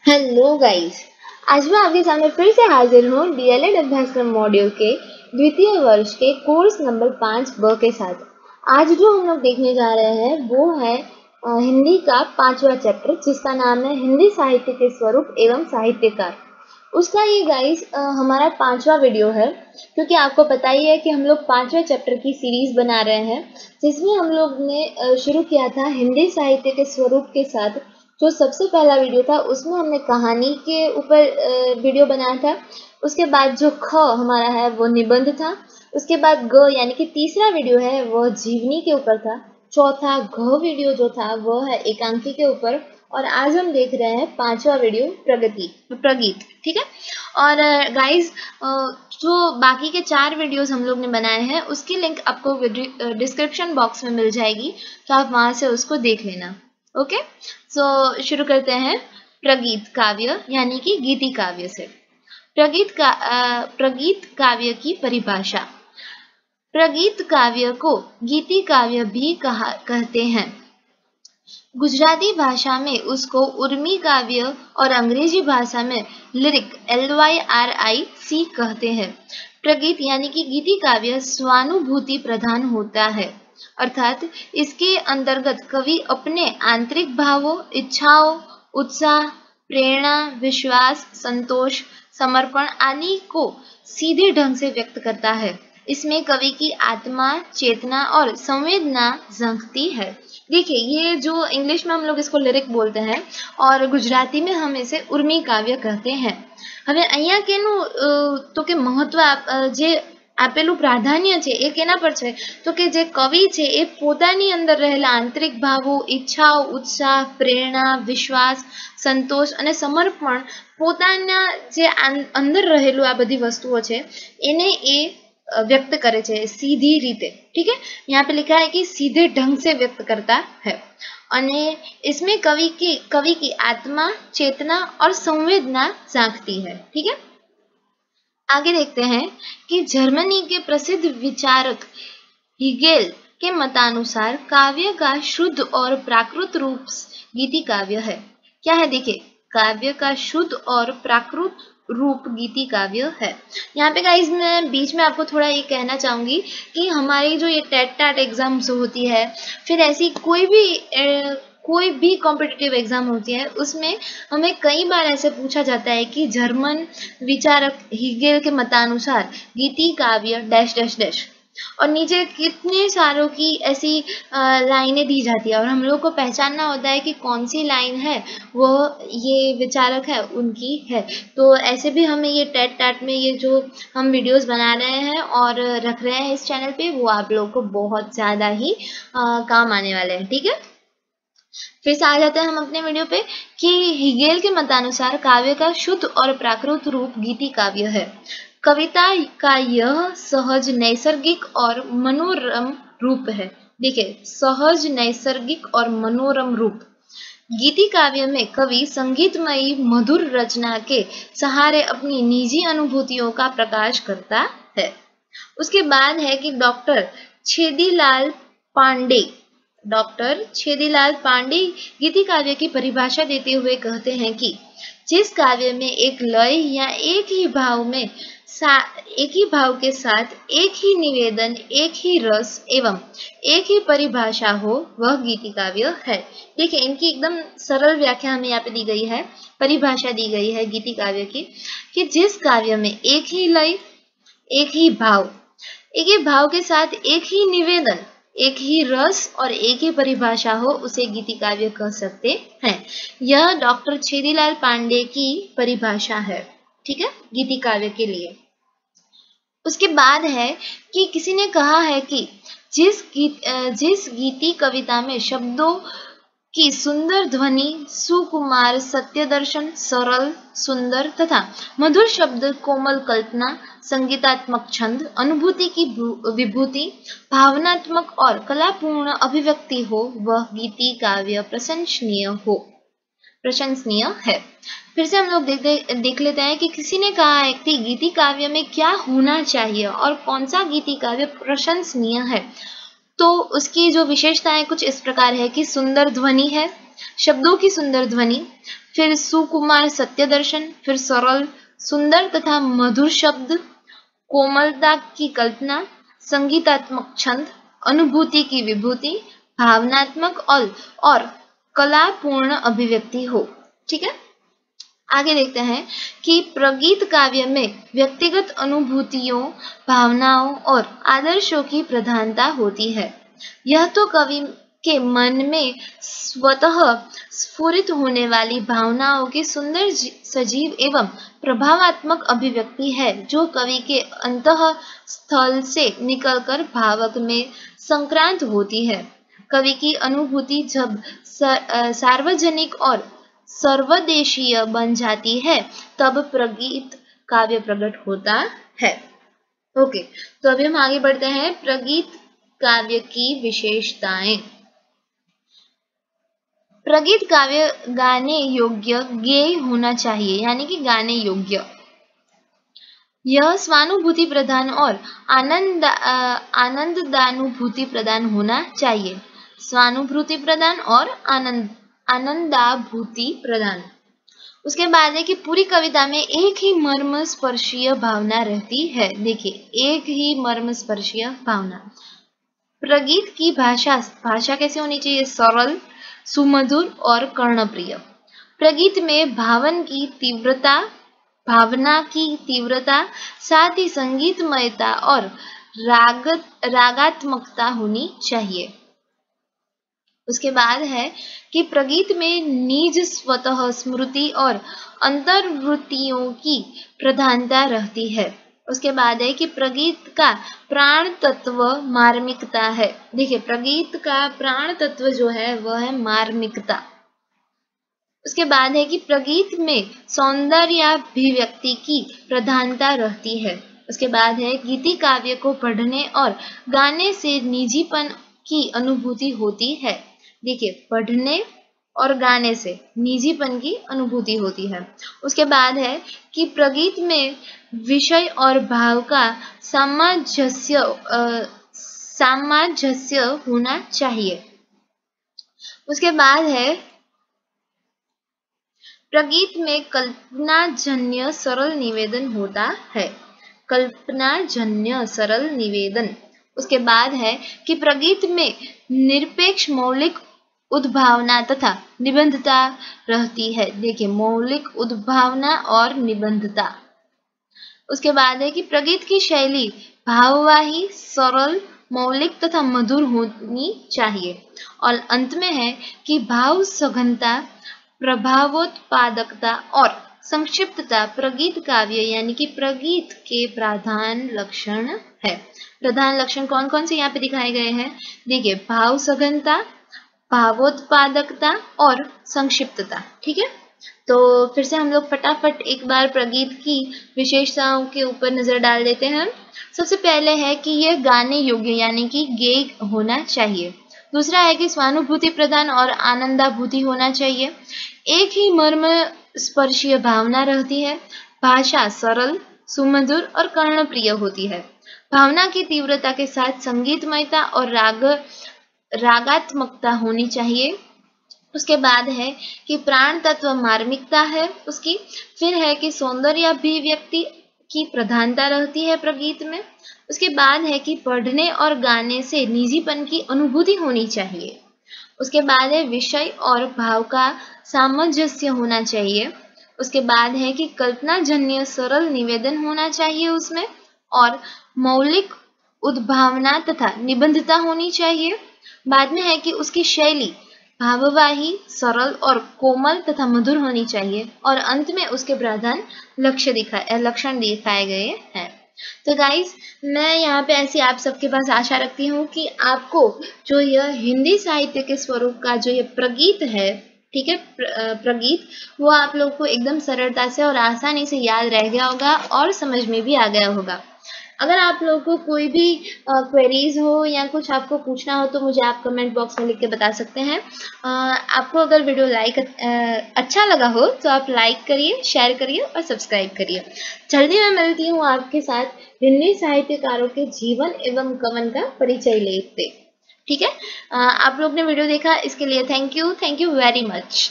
Hello guys. आज मैं आपके सामने फिर से हाजिर हूँ डीएलएड अभ्यासक्रम मॉड्यूल के द्वितीय वर्ष के कोर्स नंबर 5 ब के साथ। आज जो हम लोग देखने जा रहे हैं वो है हिंदी का 5वां चैप्टर, जिसका नाम है हिंदी साहित्य के स्वरूप एवं साहित्यकार। उसका ये गाइस हमारा 5वां वीडियो है, क्योंकि आपको पता ही है कि हम लोग 5वें चैप्टर की सीरीज बना रहे हैं, जिसमें हम लोग ने शुरू किया था हिंदी साहित्य के स्वरूप के साथ। जो सबसे पहला वीडियो था उसमें हमने कहानी के ऊपर वीडियो बनाया था। उसके बाद जो ख हमारा है वो निबंध था। उसके बाद ग यानी कि तीसरा वीडियो है वह जीवनी के ऊपर था। चौथा घ वीडियो जो था वह है एकांकी के ऊपर। और आज हम देख रहे हैं 5वां वीडियो प्रगीत। ठीक है। और गाइज, जो बाकी के 4 वीडियोस हम लोग ने बनाए हैं उसकी लिंक आपको डिस्क्रिप्शन बॉक्स में मिल जाएगी, तो आप वहां से उसको देख लेना। ओके, सो शुरू करते हैं प्रगीत काव्य यानी कि गीति काव्य से। प्रगीत काव्य की परिभाषा। प्रगीत काव्य को गीति काव्य भी कहते हैं। गुजराती भाषा में उसको उर्मी काव्य और अंग्रेजी भाषा में लिरिक LYRIC कहते हैं। प्रगीत यानी कि गीति काव्य स्वानुभूति प्रधान होता है, अर्थात इसके अंतर्गत कवि अपने आंतरिक भावों, इच्छाओं, उत्साह, प्रेरणा, विश्वास, संतोष, समर्पण आदि को सीधे ढंग से व्यक्त करता है। इसमें कवि की आत्मा, चेतना और संवेदना झलकती है। देखिए, ये जो इंग्लिश में हम लोग इसको लिरिक बोलते हैं और गुजराती में हम इसे उर्मी काव्य कहते हैं। હવે અહીંયા કેનું તો કે મહત્વ જે આપેલું પ્રાધાન્ય છે એ કેના પર છે, તો કે જે કવિ છે એ પોતાની અંદર રહેલા આંતરિક ભાવો, ઈચ્છાઓ, ઉત્સાહ, પ્રેરણા, વિશ્વાસ, સંતોષ અને સમર્પણ, પોતાના જે અંદર રહેલું આ બધી વસ્તુઓ છે એને એ व्यक्त करे छे सीधी रीते। ठीक है, यहाँ पे लिखा है कि सीधे ढंग से व्यक्त करता है। अने इसमें कवि की आत्मा, चेतना और संवेदना झांकती है। ठीक है, आगे देखते हैं कि जर्मनी के प्रसिद्ध विचारक हीगेल के मतानुसार काव्य का शुद्ध और प्राकृत रूप गीति काव्य है। क्या है, देखिए, काव्य का शुद्ध और प्राकृत रूप गीति काव्य है। यहाँ पे गाइस मैं बीच में आपको थोड़ा ये कहना चाहूंगी कि हमारी जो ये टेट एग्जाम्स होती है, फिर ऐसी कोई भी कॉम्पिटिटिव एग्जाम होती है, उसमें हमें कई बार ऐसे पूछा जाता है कि जर्मन विचारक हीगेल के मतानुसार गीति काव्य डैश डैश डैश, और नीचे कितने सारों की ऐसी लाइनें दी जाती है और हम लोग को पहचानना होता है कि कौन सी लाइन है वो ये विचारक है उनकी है। तो ऐसे भी हमें ये टेट टाट में ये जो हम वीडियोस बना रहे हैं और रख रहे हैं इस चैनल पे, वो आप लोगों को बहुत ज़्यादा ही काम आने वाले हैं। ठीक है, फिर से आ जाते हैं हम अपने वीडियो पे कि हीगेल के मतानुसार काव्य का शुद्ध और प्राकृत रूप गीति काव्य है। कविता का यह सहज, नैसर्गिक और मनोरम रूप है। देखिए, सहज, नैसर्गिक और मनोरम रूप। गीति काव्य में कवि संगीतमयी मधुर रचना के सहारे अपनी निजी अनुभूतियों का प्रकाश करता है। उसके बाद है कि डॉक्टर छेदीलाल पांडे गीति काव्य की परिभाषा देते हुए कहते हैं कि जिस काव्य में एक लय या एक ही भाव के साथ एक ही निवेदन, एक ही रस एवं एक ही परिभाषा हो, वह गीति काव्य है। देखिए, इनकी एकदम सरल व्याख्या हमें यहाँ पे दी गई है, परिभाषा दी गई है गीति काव्य की, कि जिस काव्य में एक ही लय, एक ही भाव के साथ एक ही निवेदन, एक ही रस और एक ही परिभाषा हो, उसे गीति काव्य कह सकते हैं। यह डॉक्टर छेदीलाल पांडे की परिभाषा है। ठीक है, गीति काव्य के लिए। उसके बाद है कि किसी ने कहा है कि जिस गीति कविता में शब्दों की सुंदर ध्वनि, सुकुमार सत्यदर्शन, सरल, सुंदर तथा मधुर शब्द, कोमल कल्पना, संगीतात्मक छंद, अनुभूति की विभूति, भावनात्मक और कलापूर्ण अभिव्यक्ति हो, वह गीति काव्य प्रशंसनीय है। फिर से हम लोग देख लेते हैं कि किसी ने कहा है कि गीति काव्य में क्या होना चाहिए और कौन सा गीति काव्य प्रशंसनीय है। तो उसकी जो विशेषताएं कुछ इस प्रकार है कि सुंदर ध्वनि है, शब्दों की सुंदर ध्वनि, फिर सुकुमार सत्य दर्शन, फिर सरल सुंदर तथा मधुर शब्द, कोमलता की कल्पना, संगीतात्मक छंद, अनुभूति की विभूति, भावनात्मक और कलापूर्ण अभिव्यक्ति हो। ठीक है, आगे देखते हैं कि प्रगीत काव्य में व्यक्तिगत अनुभूतियों, भावनाओं और आदर्शों की प्रधानता होती है। यह तो कवि के मन में स्वतः स्फुरित होने वाली भावनाओं की सुंदर सजीव एवं प्रभावात्मक अभिव्यक्ति है, जो कवि के अंतःस्थल से निकलकर भावक में संक्रांत होती है। कवि की अनुभूति जब सार्वजनिक और सर्वदेशीय बन जाती है, तब प्रगीत काव्य प्रकट होता है। ओके, तो अभी हम आगे बढ़ते हैं। प्रगीत काव्य की विशेषताएं। प्रगीत काव्य गाने योग्य गेय होना चाहिए, यानी कि गाने योग्य। यह स्वानुभूति प्रधान और आनंदानुभूति प्रदान होना चाहिए। स्वानुभूति प्रदान और आनंदाभूति प्रदान। उसके बाद है कि पूरी कविता में एक ही मर्म स्पर्शीय भावना रहती है। देखिए, एक ही मर्म स्पर्शीय भावना। प्रगीत की भाषा कैसी होनी चाहिए? सरल, सुमधुर और कर्णप्रिय। प्रगीत में भावना की तीव्रता, साथ ही संगीतमयता और रागात्मकता होनी चाहिए। उसके बाद है कि प्रगीत में निज स्वतः स्मृति और अंतर्वृत्तियों की प्रधानता रहती है। उसके बाद है कि प्रगीत का प्राण तत्व मार्मिकता है। देखिए, प्रगीत का प्राण तत्व जो है वह है मार्मिकता। उसके बाद है कि प्रगीत में सौंदर्याभिव्यक्ति की प्रधानता रहती है। उसके बाद है गीति काव्य को पढ़ने और गाने से निजीपन की अनुभूति होती है। देखिए, पढ़ने और गाने से निजीपन की अनुभूति होती है। उसके बाद है कि प्रगीत में विषय और भाव का सामंजस्य होना चाहिए। उसके बाद है प्रगीत में कल्पनाजन्य सरल निवेदन होता है। कल्पनाजन्य सरल निवेदन। उसके बाद है कि प्रगीत में निरपेक्ष मौलिक उद्भावना तथा निबंधता रहती है। देखिए, मौलिक उद्भावना और निबंधता। उसके बाद है कि प्रगीत की शैली भाववाही, सरल, मौलिक तथा मधुर होनी चाहिए। और अंत में है कि भाव सघनता, प्रभावोत्पादकता और संक्षिप्तता प्रगीत काव्य यानी कि प्रगीत के प्रधान लक्षण है। प्रधान लक्षण कौन कौन से यहाँ पे दिखाए गए हैं? देखिए, भाव सघनता, भावोत्पादकता और संक्षिप्तता। ठीक है, तो फिर से हम लोग फटाफट एक बार प्रगीत की विशेषताओं के ऊपर नजर डाल देते हैं। सबसे पहले है कि यह गाने योग्य यानी कि गेय होना चाहिए। दूसरा है कि स्वानुभूति प्रधान और आनंदाभूति होना चाहिए। एक ही मर्म स्पर्शीय भावना रहती है। भाषा सरल, सुमधुर और कर्णप्रिय होती है। भावना की तीव्रता के साथ संगीतमयता और रागात्मकता होनी चाहिए। उसके बाद है कि प्राण तत्व मार्मिकता है उसकी। फिर है कि सौंदर्याभिव्यक्ति की प्रधानता रहती है प्रगीत में। उसके बाद है कि पढ़ने और गाने से निजीपन की अनुभूति होनी चाहिए। उसके बाद है विषय और भाव का सामंजस्य होना चाहिए। उसके बाद है कि कल्पनाजन्य सरल निवेदन होना चाहिए उसमें, और मौलिक उद्भावना तथा निबंधता होनी चाहिए। बाद में है कि उसकी शैली भाववाही, सरल और कोमल तथा मधुर होनी चाहिए। और अंत में उसके प्रधान लक्षण दिखाए गए हैं। तो गाइस, मैं यहाँ पे ऐसी आप सबके पास आशा रखती हूँ कि आपको जो यह हिंदी साहित्य के स्वरूप का जो ये प्रगीत है, ठीक है, प्रगीत, वो आप लोग को एकदम सरलता से और आसानी से याद रह गया होगा और समझ में भी आ गया होगा। अगर आप लोगों को कोई भी क्वेरीज हो या कुछ आपको पूछना हो तो मुझे आप कमेंट बॉक्स में लिख के बता सकते हैं। आपको अगर वीडियो अच्छा लगा हो तो आप लाइक करिए, शेयर करिए और सब्सक्राइब करिए। जल्दी मैं मिलती हूँ आपके साथ हिंदी साहित्यकारों के जीवन एवं कवन का परिचय लेते। ठीक है। आप लोग ने वीडियो देखा, इसके लिए थैंक यू वेरी मच।